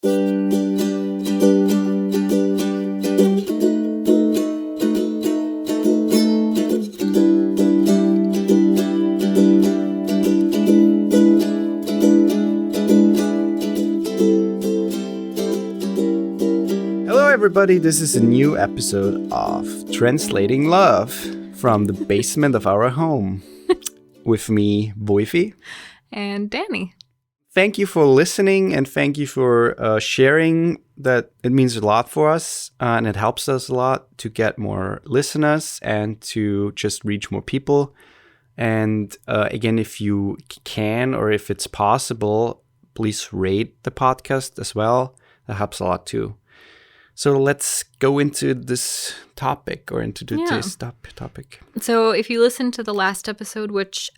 Everybody, this is a new episode of Translating Love from the basement of our home with me, Woifi. And Dani. Thank you for listening and thank you for sharing. That it means a lot for us and it helps us a lot to get more listeners and to just reach more people. And again, if you can or if it's possible, please rate the podcast as well. That helps a lot too. So let's go into this topic or into today's topic. So if you listen to the last episode, which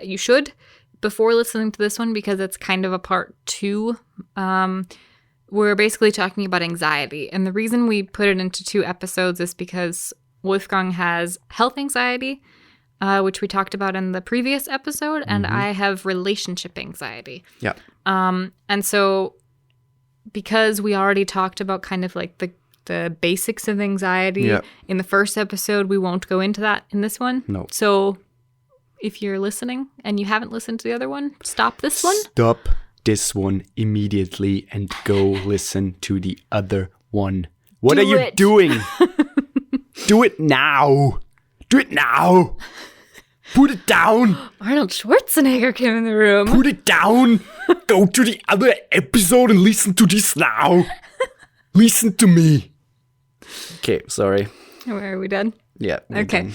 you should, before listening to this one, because it's kind of a part 2, we're basically talking about anxiety. And the reason we put it into 2 episodes is because Wolfgang has health anxiety, which we talked about in the previous episode, and I have relationship anxiety. Yeah. And so because we already talked about kind of like the basics of anxiety in the first episode, we won't go into that in this one. No. So if you're listening and you haven't listened to the other one, stop this one. Stop this one immediately and go listen to the other one. What are you doing? Do it now. Do it now. Put it down. Arnold Schwarzenegger came in the room. Put it down. Go to the other episode and listen to this now. Listen to me. Okay, sorry. Are we done? Yeah. Okay.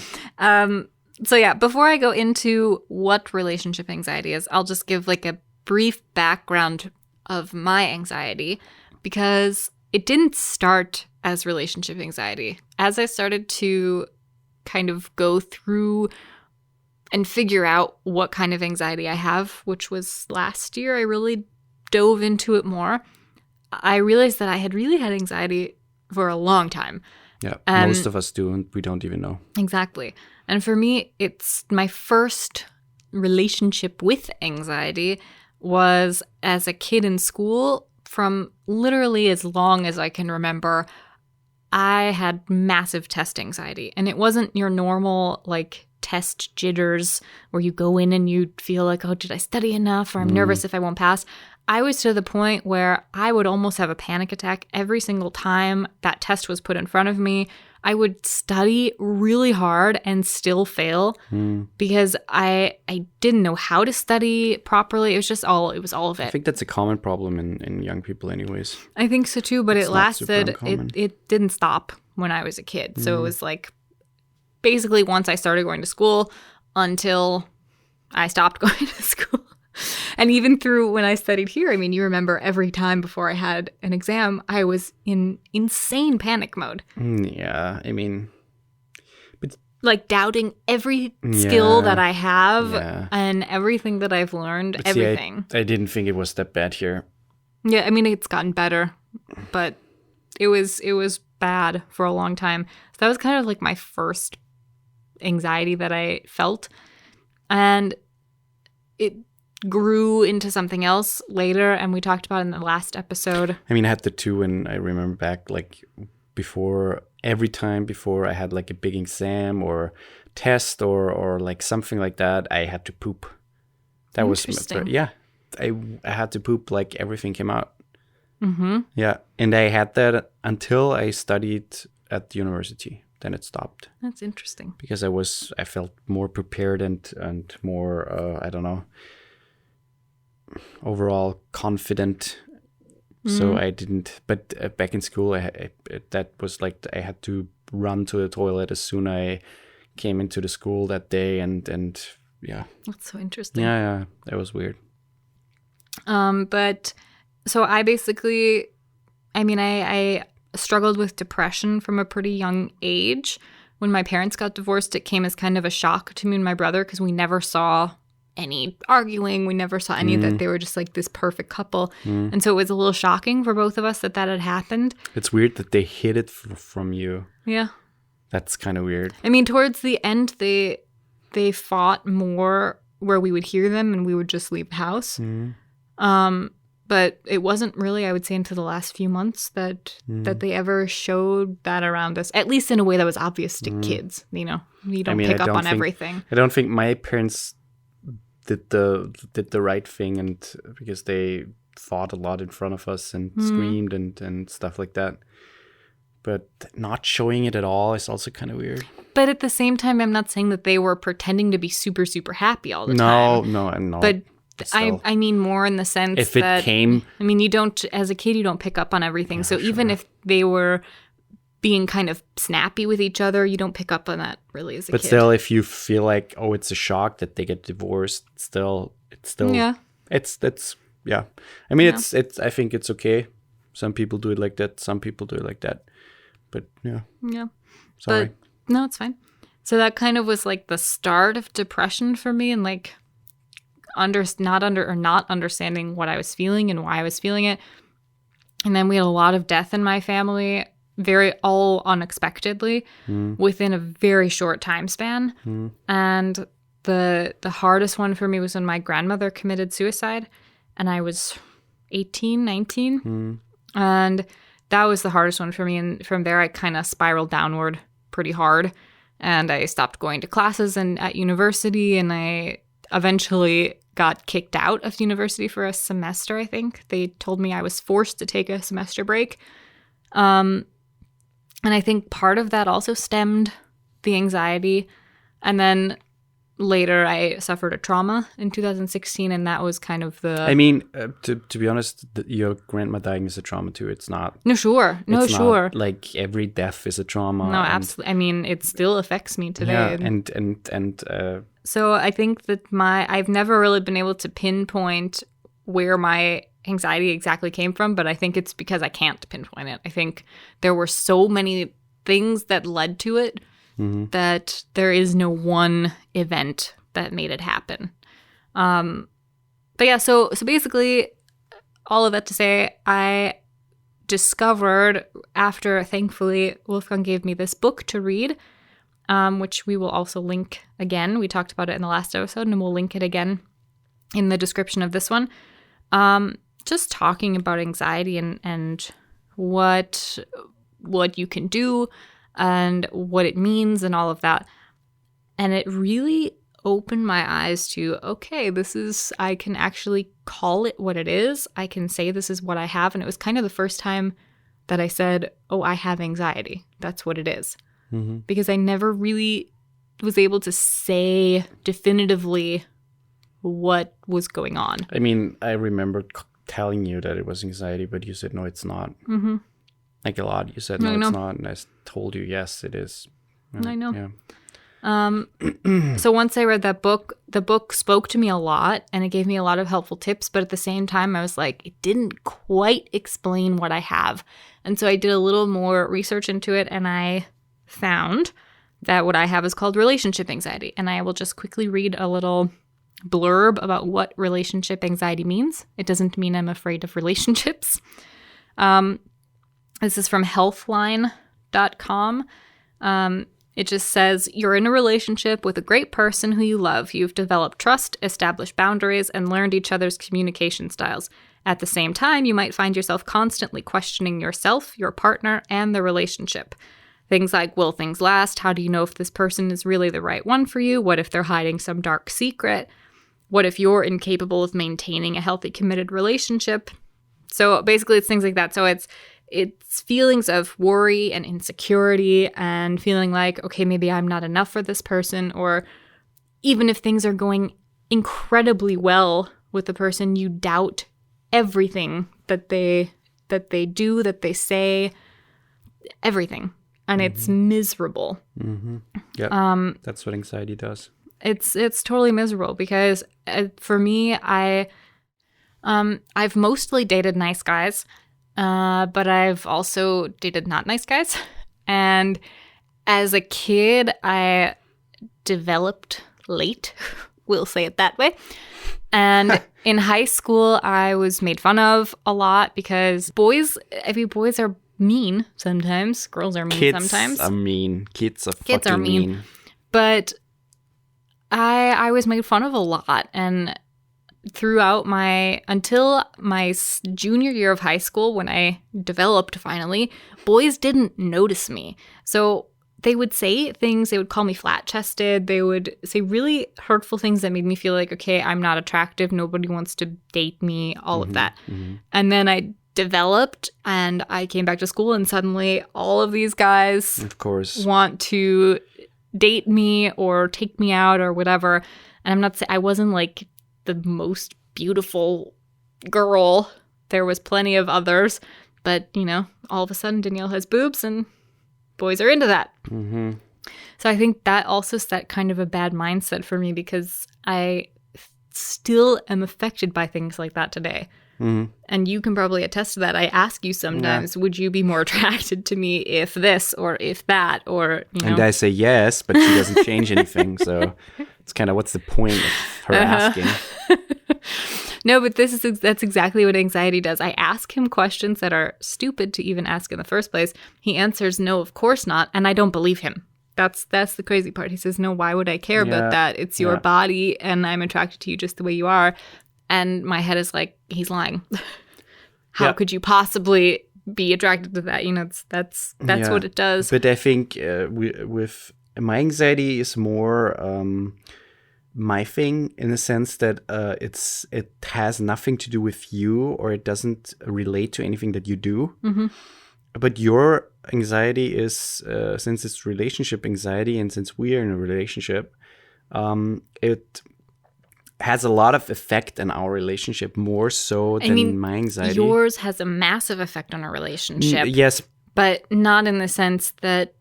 So yeah, before I go into what relationship anxiety is, I'll just give like a brief background of my anxiety because it didn't start as relationship anxiety. As I started to kind of go through and figure out what kind of anxiety I have, which was last year, I really dove into it more. I realized that I had really had anxiety for a long time. Yeah, most of us do, and we don't even know. Exactly. And for me, it's my first relationship with anxiety was as a kid in school. From literally as long as I can remember, I had massive test anxiety. And it wasn't your normal, like, test jitters where you go in and you feel like, oh, did I study enough? Or I'm nervous if I won't pass. I was to the point where I would almost have a panic attack every single time that test was put in front of me. I would study really hard and still fail because I didn't know how to study properly. It was all of it. I think that's a common problem in young people anyways. I think so too, but It's it not super lasted, uncommon. it didn't stop when I was a kid. So it was like basically once I started going to school until I stopped going to school. And even through when I studied here, I mean, you remember every time before I had an exam, I was in insane panic mode. Yeah, I mean... Like doubting every skill that I have Yeah. and everything that I've learned, But see, everything. I didn't think it was that bad here. Yeah, I mean, it's gotten better, but it was bad for a long time. So that was kind of like my first anxiety that I felt. And it grew into something else later, and we talked about it in the last episode. I mean, I had the 2, and I remember back, like, every time before I had, like, a big exam or test or like, something like that, I had to poop. That was... Yeah. I had to poop, like, everything came out. Mm-hmm. Yeah, and I had that until I studied at the university. Then it stopped. That's interesting. Because I felt more prepared and more, I don't know, overall confident. So I didn't, but back in school, that was like, I had to run to the toilet as soon as I came into the school that day. And yeah. That's so interesting. Yeah, that was weird. But so I basically, I mean, I struggled with depression from a pretty young age. When my parents got divorced, it came as kind of a shock to me and my brother because we never saw any arguing. We never saw any of that. They were just like this perfect couple. And so it was a little shocking for both of us that had happened. It's weird that they hid it from you. Yeah. That's kind of weird. I mean, towards the end, they fought more where we would hear them and we would just leave the house. But it wasn't really, I would say, until the last few months that they ever showed that around us, at least in a way that was obvious to kids. You know, you don't pick up on everything. I don't think my parents did the right thing, and because they fought a lot in front of us and screamed and stuff like that. But not showing it at all is also kind of weird. But at the same time, I'm not saying that they were pretending to be super, super happy all the time. No. But I mean more in the sense if it that, came, I mean, you don't, as a kid, you don't pick up on everything. So even if they were being kind of snappy with each other, you don't pick up on that really as a kid. But still, if you feel like, oh, it's a shock that they get divorced, it's still, yeah. Yeah. I mean, it's. I think it's okay. Some people do it like that. Some people do it like that. But yeah. Yeah. Sorry. But, no, it's fine. So that kind of was like the start of depression for me, and like not understanding what I was feeling and why I was feeling it. And then we had a lot of death in my family, all unexpectedly, within a very short time span. And the hardest one for me was when my grandmother committed suicide, and I was 18, 19. And that was the hardest one for me. And from there, I kind of spiraled downward pretty hard. And I stopped going to classes at university, and I eventually got kicked out of university for a semester, I think. They told me I was forced to take a semester break. And I think part of that also stemmed the anxiety. And then later I suffered a trauma in 2016, and that was kind of the... I mean, to be honest, your grandma dying is a trauma too. It's not... No, sure. Not like every death is a trauma. No, absolutely. I mean, it still affects me today. Yeah, and so I think that I've never really been able to pinpoint where my anxiety exactly came from, but I think it's because I can't pinpoint it. I think there were so many things that led to it that there is no one event that made it happen. But yeah, so basically all of that to say, I discovered after, thankfully, Wolfgang gave me this book to read, which we will also link again. We talked about it in the last episode, and we'll link it again in the description of this one. Just talking about anxiety and what you can do and what it means and all of that. And it really opened my eyes to, okay, I can actually call it what it is. I can say this is what I have. And it was kind of the first time that I said, oh, I have anxiety. That's what it is. Because I never really was able to say definitively what was going on. I mean, I remember telling you that it was anxiety, but you said, no, it's not. Like a lot. You said, no, it's not. And I told you, yes, it is. I know. Yeah. So once I read that book, the book spoke to me a lot, and it gave me a lot of helpful tips. But at the same time, I was like, it didn't quite explain what I have. And so I did a little more research into it, and I found that what I have is called relationship anxiety. And I will just quickly read a little blurb about what relationship anxiety means. It doesn't mean I'm afraid of relationships. This is from healthline.com. It just says, you're in a relationship with a great person who you love. You've developed trust, established boundaries, and learned each other's communication styles. At the same time, you might find yourself constantly questioning yourself, your partner, and the relationship. Things like, will things last? How do you know if this person is really the right one for you? What if they're hiding some dark secret? What if you're incapable of maintaining a healthy, committed relationship? So basically, it's things like that. So it's feelings of worry and insecurity and feeling like, okay, maybe I'm not enough for this person. Or even if things are going incredibly well with the person, you doubt everything that they do, that they say, everything. And it's miserable. Yeah, that's what anxiety does. It's totally miserable because for me, I've mostly dated nice guys. But I've also dated not nice guys. And as a kid, I developed late. We'll say it that way. And in high school, I was made fun of a lot because boys are mean sometimes. Girls are mean sometimes. Kids are mean. Kids are mean. But I was made fun of a lot. And until my junior year of high school, when I developed finally, boys didn't notice me. So they would say things, they would call me flat-chested, they would say really hurtful things that made me feel like, okay, I'm not attractive, nobody wants to date me, all of that. And then I developed and I came back to school and suddenly all of these guys, of course, want to date me or take me out or whatever. And I'm not saying I wasn't like the most beautiful girl. There was plenty of others, but all of a sudden Danielle has boobs and boys are into that. So I think that also set kind of a bad mindset for me because I still am affected by things like that today. And you can probably attest to that. I ask you sometimes, would you be more attracted to me if this or if that or, And I say yes, but she doesn't change anything. So it's kind of, what's the point of her asking? No, but that's exactly what anxiety does. I ask him questions that are stupid to even ask in the first place. He answers, no, of course not. And I don't believe him. That's the crazy part. He says, no, why would I care about that? It's your body and I'm attracted to you just the way you are. And my head is like, he's lying. How could you possibly be attracted to that? That's what it does. But I think with my anxiety is more my thing in the sense that it has nothing to do with you or it doesn't relate to anything that you do. But your anxiety is, since it's relationship anxiety and since we are in a relationship, it has a lot of effect on our relationship, more so than my anxiety. Yours has a massive effect on our relationship. Yes. But not in the sense that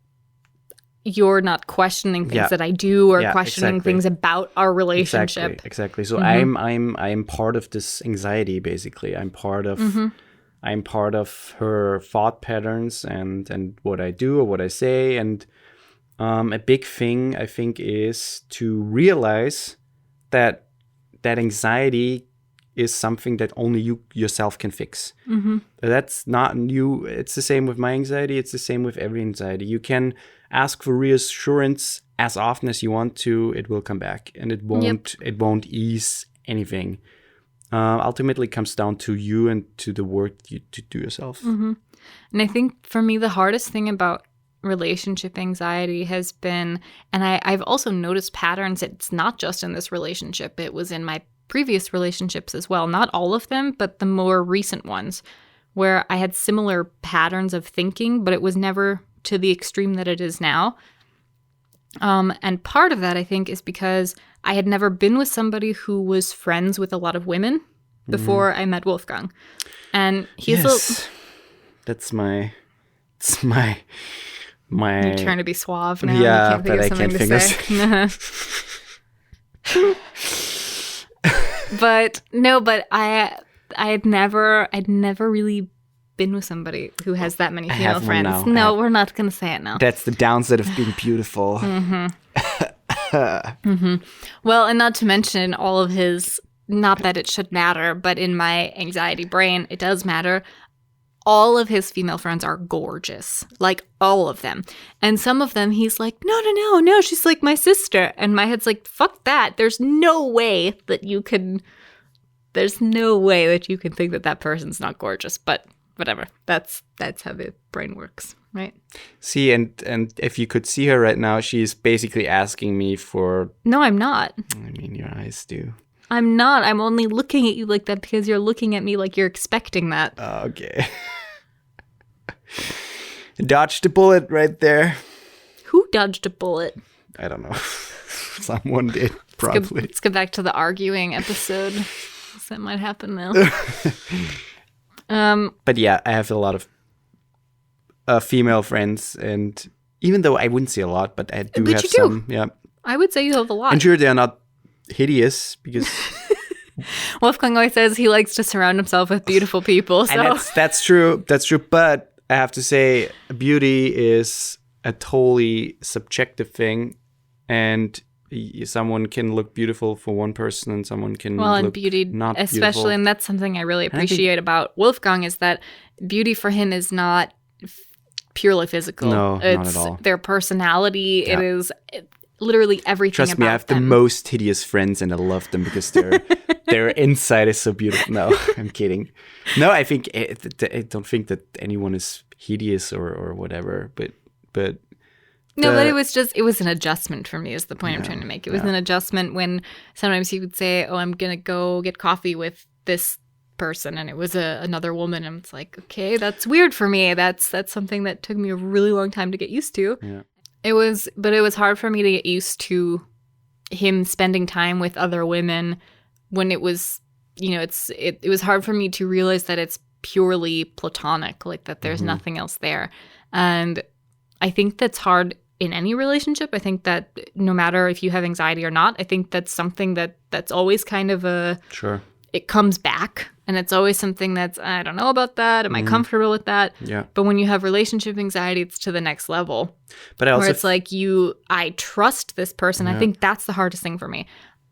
you're not questioning things that I do or questioning things about our relationship. Exactly. So I'm part of this anxiety, basically. I'm part of her thought patterns and what I do or what I say. And a big thing, I think, is to realize that anxiety is something that only you yourself can fix. That's not you. It's the same with my anxiety. It's the same with every anxiety. You can ask for reassurance as often as you want to. It will come back, and it won't ease anything. Ultimately, it comes down to you and to the work you to do yourself. And I think for me, the hardest thing about relationship anxiety has been, and I've also noticed patterns. It's not just in this relationship. It was in my previous relationships as well. Not all of them, but the more recent ones where I had similar patterns of thinking, but it was never to the extreme that it is now. And part of that, I think, is because I had never been with somebody who was friends with a lot of women before I met Wolfgang. And he's that's my You're trying to be suave now. Yeah, but I can't think of But I'd never really been with somebody who has that many female friends. No, we're not going to say it now. That's the downside of being beautiful. Well, and not to mention all of his, not that it should matter, but in my anxiety brain, it does matter. All of his female friends are gorgeous, like all of them. And some of them, he's like, no, she's like my sister. And my head's like, fuck that. There's no way that you can think that person's not gorgeous. But whatever. That's how the brain works, right? See, and if you could see her right now, she's basically asking me for... No, I'm not. I mean, your eyes do. I'm not. I'm only looking at you like that because you're looking at me like you're expecting that. Okay. Dodged a bullet right there. Who dodged a bullet? I don't know. Someone did, probably. Let's go back to the arguing episode. That might happen now. But yeah, I have a lot of female friends, and even though I wouldn't say a lot, but I do have some. Yeah, I would say you have a lot. And sure, they are not hideous because Wolfgang always says he likes to surround himself with beautiful people. So. And that's true. That's true. But I have to say, beauty is a totally subjective thing, and someone can look beautiful for one person, and someone can look beauty not especially beautiful. And that's something I really appreciate about Wolfgang is that beauty for him is not purely physical. No, it's not at all. Their personality. Yeah. literally everything Trust about me, I have them. the most hideous friends, and I love them because their inside is so beautiful. No, I'm kidding. No, I don't think that anyone is hideous or whatever. But No, but it was an adjustment for me is the point I'm trying to make. It was yeah. an adjustment when sometimes he would say, oh, I'm going to go get coffee with this person. And it was another woman. And it's like, okay, that's weird for me. That's something that took me a really long time to get used to. Yeah. It was hard for me to get used to him spending time with other women when it was, it was hard for me to realize that it's purely platonic, like that there's nothing else there. And I think that's hard in any relationship. I think that no matter if you have anxiety or not, I think that's something that's always kind of Sure. It comes back, and it's always something that's, I don't know about that. Am I comfortable with that? Yeah. But when you have relationship anxiety, it's to the next level. But I also where it's like I trust this person. I think that's the hardest thing for me.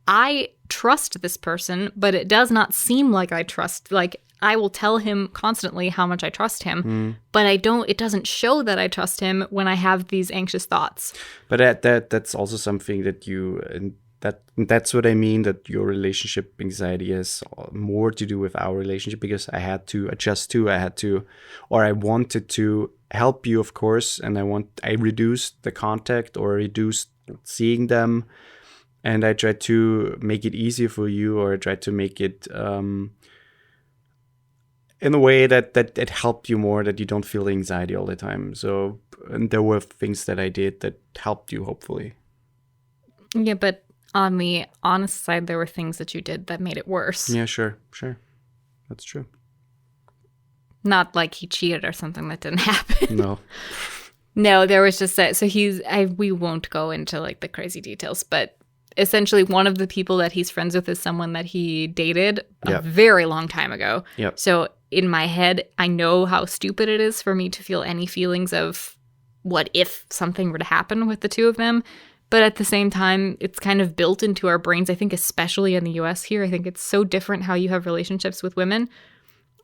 I trust this person, but it does not seem like I trust. Like, I will tell him constantly how much I trust him, but it doesn't show that I trust him when I have these anxious thoughts. But that's also something that that's what I mean, that your relationship anxiety has more to do with our relationship, because I had to adjust to, I wanted to help you, of course, and I reduced the contact or reduced seeing them, and I tried to make it easier for you, or I tried to make it in a way that it helped you more, that you don't feel anxiety all the time. So, and there were things that I did that helped you, hopefully. Yeah, but on the honest side, there were things that you did that made it worse. Yeah, sure. That's true. Not like he cheated or something. That didn't happen. No. No, there was just that. So we won't go into like the crazy details, but essentially one of the people that he's friends with is someone that he dated a very long time ago. Yep. So in my head, I know how stupid it is for me to feel any feelings of what if something were to happen with the two of them. But at the same time, it's kind of built into our brains. I think especially in the US here, I think it's so different how you have relationships with women.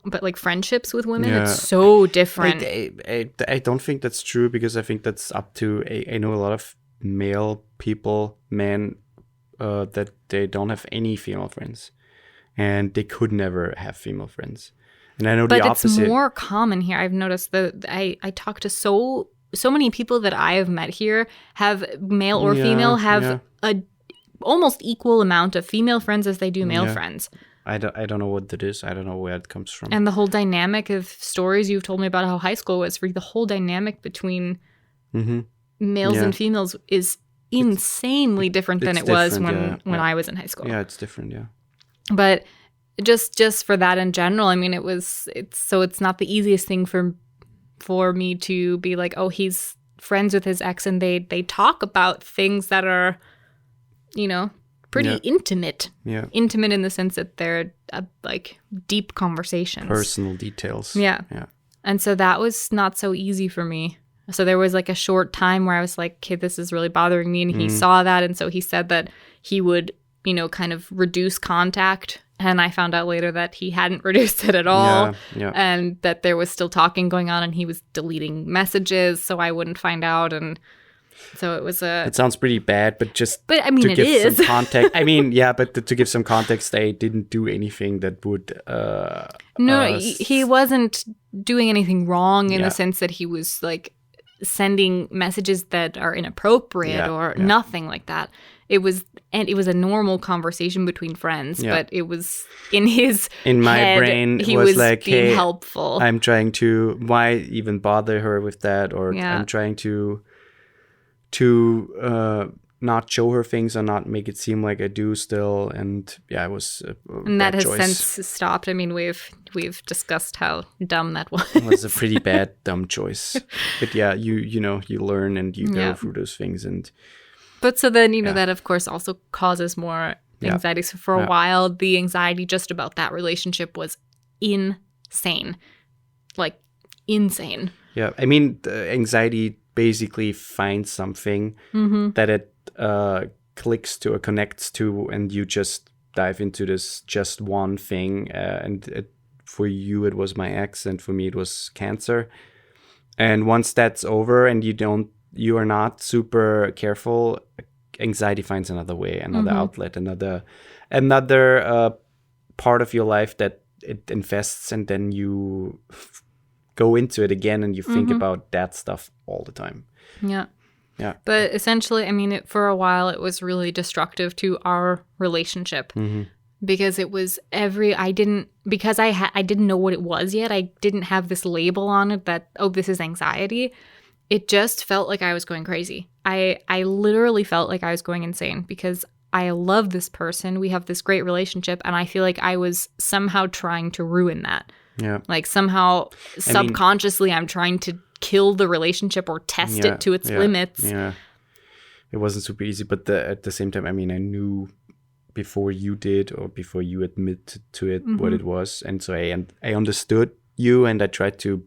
But like friendships with women, it's so different. I don't think that's true, because I think that's up to, I know a lot of male people, men, that they don't have any female friends. And they could never have female friends. And I know the opposite. But it's more common here. I've noticed that I talk to so many people that I have met here, have male or female, have a almost equal amount of female friends as they do male friends. I don't know what that is. I don't know where it comes from. And the whole dynamic of stories you've told me about how high school was for you, the whole dynamic between males and females is insanely different than it was when I was in high school. Yeah, it's different, yeah. But just for that in general, I mean, it's not the easiest thing for me to be like, oh, he's friends with his ex, and they talk about things that are, pretty intimate. Yeah. Intimate in the sense that they're like deep conversations. Personal details. Yeah. Yeah. And so that was not so easy for me. So there was like a short time where I was like, okay, this is really bothering me. And he saw that. And so he said that he would, kind of reduce contact. And I found out later that he hadn't reduced it at all. Yeah. And that there was still talking going on, and he was deleting messages so I wouldn't find out. And so it was It sounds pretty bad, but I mean, to give it is. some context. I mean, yeah, but to give some context, they didn't do anything that would. No, he wasn't doing anything wrong in the sense that he was like sending messages that are inappropriate or nothing like that. It was a normal conversation between friends, but it was in my head, brain. He was like, being hey, helpful. I'm trying to. Why even bother her with that? Or I'm trying to not show her things and not make it seem like I do still. And it was a and that has choice. Since stopped. I mean, we've discussed how dumb that was. It was a pretty bad, dumb choice. But you learn and you go through those things. But so then, that of course also causes more anxiety. So for a while, the anxiety just about that relationship was insane. Like, insane. Yeah. I mean, the anxiety basically finds something that it clicks to or connects to, and you just dive into this just one thing. For you, it was my ex, and for me, it was cancer. And once that's over and you are not super careful, anxiety finds another way, another outlet, another part of your life that it infests, and then you go into it again and you think about that stuff all the time. Yeah. Yeah. But essentially, I mean, for a while, it was really destructive to our relationship because it was I didn't know what it was yet. I didn't have this label on it that, oh, this is anxiety. It just felt like I was going crazy. I literally felt like I was going insane because I love this person. We have this great relationship. And I feel like I was somehow trying to ruin that. Yeah. Like somehow subconsciously, I'm trying to kill the relationship or test it to its limits. Yeah. It wasn't super easy. But at the same time, I mean, I knew before you did or before you admitted to it what it was. And so I understood you and I tried to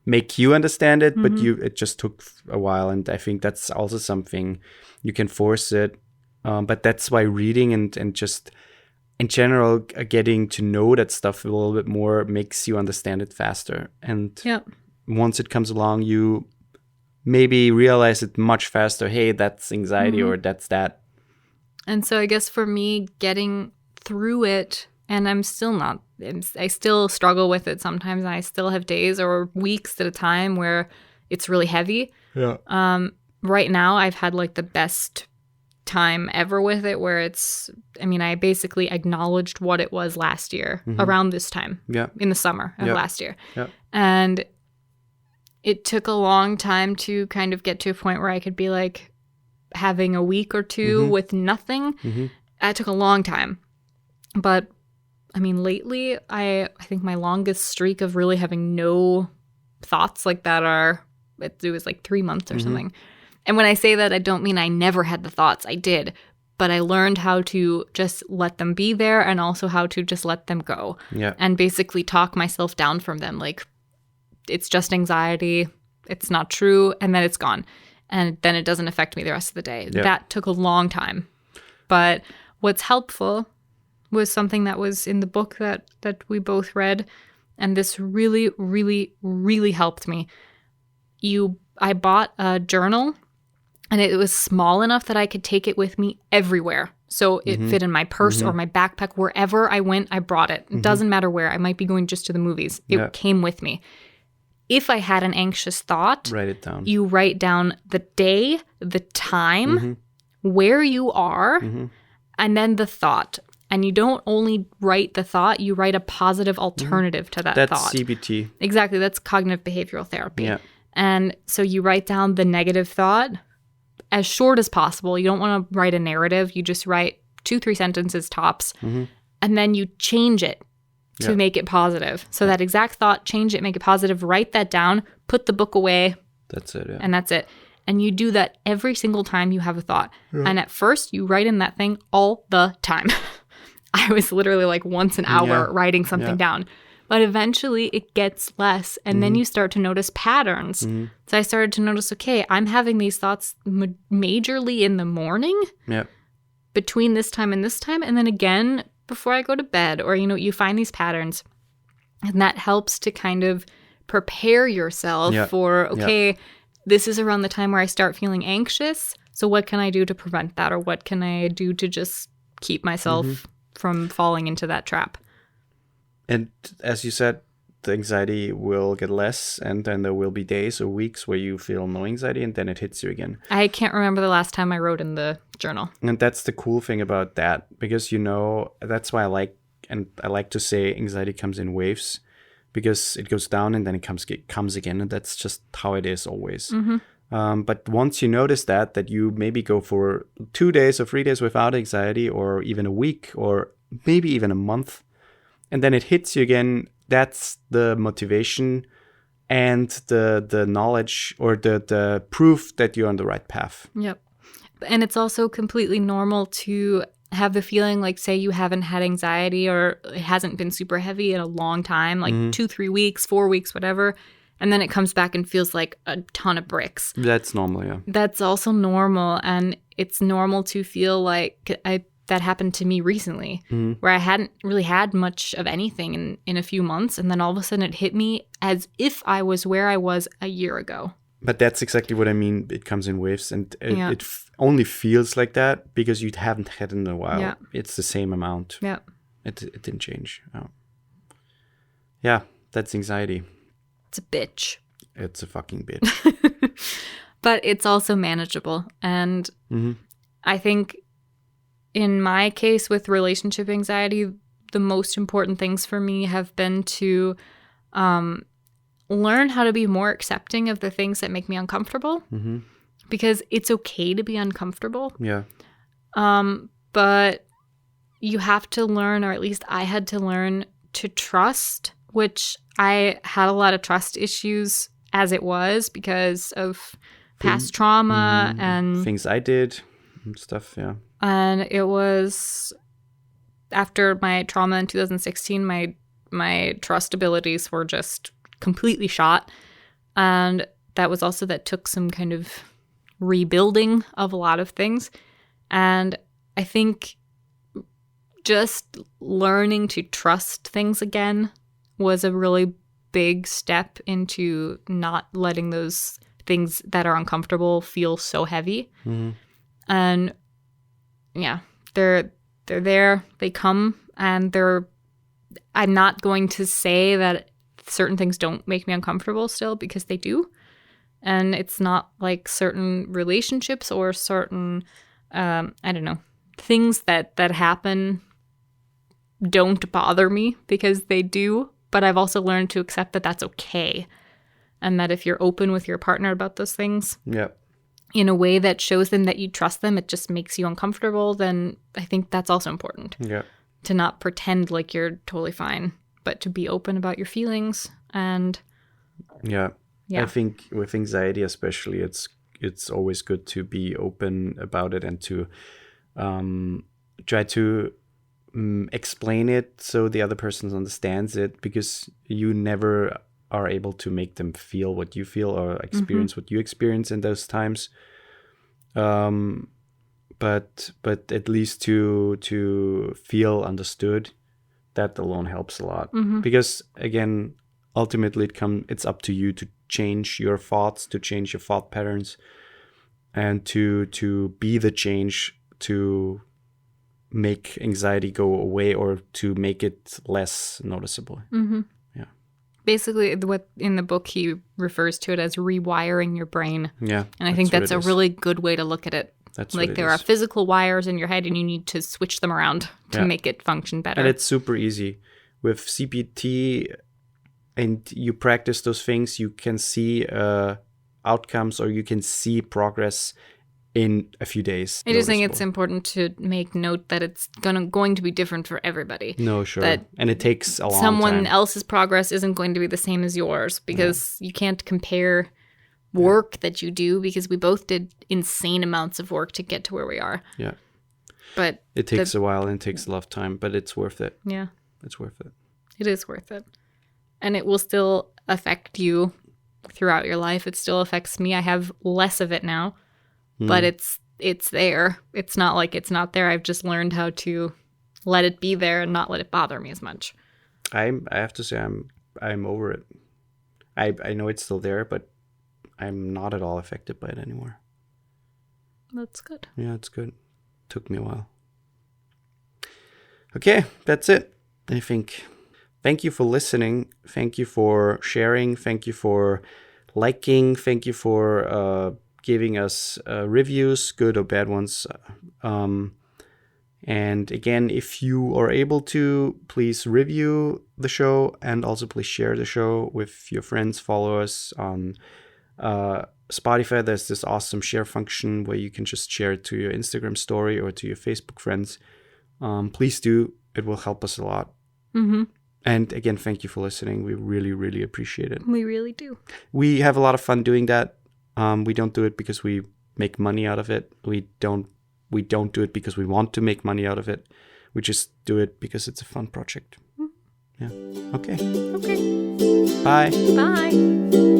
make you understand it, but it just took a while. And I think that's also something you can force it. But that's why reading and just in general, getting to know that stuff a little bit more makes you understand it faster. And once it comes along, you maybe realize it much faster. Hey, that's anxiety or that's that. And so I guess for me, getting through it, and I still struggle with it sometimes. And I still have days or weeks at a time where it's really heavy. Yeah. Right now, I've had like the best time ever with it where I basically acknowledged what it was last year around this time in the summer of last year. Yeah. And it took a long time to kind of get to a point where I could be like having a week or two with nothing. That took a long time. But I mean, lately, I think my longest streak of really having no thoughts like that it was like 3 months or something. And when I say that, I don't mean I never had the thoughts. I did. But I learned how to just let them be there and also how to just let them go. Yeah. And basically talk myself down from them. Like, it's just anxiety. It's not true. And then it's gone. And then it doesn't affect me the rest of the day. Yeah. That took a long time. But what's helpful was something that was in the book that we both read. And this really, really, really helped me. I bought a journal. And it was small enough that I could take it with me everywhere. So it fit in my purse or my backpack. Wherever I went, I brought it. It doesn't matter where. I might be going just to the movies. It came with me. If I had an anxious thought, write it down. You write down the day, the time, where you are, and then the thought. And you don't only write the thought, you write a positive alternative to that thought. That's CBT. Exactly. That's cognitive behavioral therapy. Yeah. And so you write down the negative thought as short as possible. You don't want to write a narrative. You just write 2-3 sentences tops. And then you change it to make it positive. So that exact thought, change it, make it positive, write that down, put the book away. That's it. Yeah. And that's it. And you do that every single time you have a thought. Yeah. And at first, you write in that thing all the time. I was literally like once an hour writing something down. But eventually it gets less. And then you start to notice patterns. So I started to notice, okay, I'm having these thoughts majorly in the morning between this time and this time. And then again, before I go to bed, or, you find these patterns. And that helps to kind of prepare yourself for, okay, this is around the time where I start feeling anxious. So what can I do to prevent that? Or what can I do to just keep myself from falling into that trap? And as you said, the anxiety will get less, and then there will be days or weeks where you feel no anxiety, and then it hits you again. I can't remember the last time I wrote in the journal. And that's the cool thing about that, because, that's why I like to say anxiety comes in waves, because it goes down and then it comes again, and that's just how it is always. But once you notice that you maybe go for 2 days or 3 days without anxiety, or even a week, or maybe even a month, and then it hits you again, that's the motivation and the knowledge or the proof that you're on the right path. Yep. And it's also completely normal to have the feeling like, say you haven't had anxiety or it hasn't been super heavy in a long time, like 2-3 weeks, 4 weeks, whatever. And then it comes back and feels like a ton of bricks. That's normal, yeah. That's also normal. And it's normal to feel like that happened to me recently, where I hadn't really had much of anything in a few months. And then all of a sudden it hit me as if I was where I was a year ago. But that's exactly what I mean. It comes in waves, and Yeah. it only feels like that because you haven't had it in a while. Yeah. It's the same amount. Yeah. It didn't change. Oh. Yeah, that's anxiety. It's a bitch. It's a fucking bitch. But it's also manageable. And Mhm. I think in my case with relationship anxiety, the most important things for me have been to learn how to be more accepting of the things that make me uncomfortable. Mhm. Because it's okay to be uncomfortable. Yeah. But you have to learn, or at least I had to learn, to trust, which I had a lot of trust issues as it was because of past trauma and things I did and stuff. Yeah. And it was after my trauma in 2016, my trust abilities were just completely shot. And that was also that took some kind of rebuilding of a lot of things. And I think just learning to trust things again was a really big step into not letting those things that are uncomfortable feel so heavy. Mm-hmm. And yeah, they're there, they come, and I'm not going to say that certain things don't make me uncomfortable still, because they do. And it's not like certain relationships or certain, I don't know, things that happen don't bother me, because they do. But I've also learned to accept that that's okay. And that if you're open with your partner about those things, yeah, in a way that shows them that you trust them, it just makes you uncomfortable, then I think that's also important. Yeah. To not pretend like you're totally fine, but to be open about your feelings. And yeah. Yeah. I think with anxiety especially, it's always good to be open about it and to try to explain it so the other person understands it, because you never are able to make them feel what you feel or experience what you experience in those times. But at least to feel understood, that alone helps a lot. Because again, ultimately it's up to you to change your thoughts, to change your thought patterns, and to be the change to make anxiety go away or to make it less noticeable. Yeah. Basically, what in the book he refers to it as rewiring your brain. Yeah. And I think that's a really good way to look at it. That's like there are physical wires in your head and you need to switch them around to make it function better. And it's super easy. With CBT, and you practice those things, you can see outcomes, or you can see progress in a few days. I just think it's important to make note that it's going to be different for everybody. No, sure. That and it takes a long time. Someone else's progress isn't going to be the same as yours, because you can't compare work that you do, because we both did insane amounts of work to get to where we are. Yeah. But it takes a while and it takes a lot of time, but it's worth it. Yeah. It's worth it. It is worth it. And it will still affect you throughout your life. It still affects me. I have less of it now, but it's there. It's not like it's not there. I've just learned how to let it be there and not let it bother me as much. I have to say I'm over it. I know it's still there, but I'm not at all affected by it anymore. That's good. Yeah, it's good. Took me a while. Okay, that's it. I think. Thank you for listening. Thank you for sharing. Thank you for liking. Thank you for giving us reviews, good or bad ones. And again, if you are able to, please review the show, and also please share the show with your friends. Follow us on Spotify. There's this awesome share function where you can just share it to your Instagram story or to your Facebook friends. Please do. It will help us a lot. And again, thank you for listening. We really, really appreciate it. We really do. We have a lot of fun doing that. We don't do it because we make money out of it. We don't do it because we want to make money out of it. We just do it because it's a fun project. Yeah. Okay. Okay. Bye. Bye.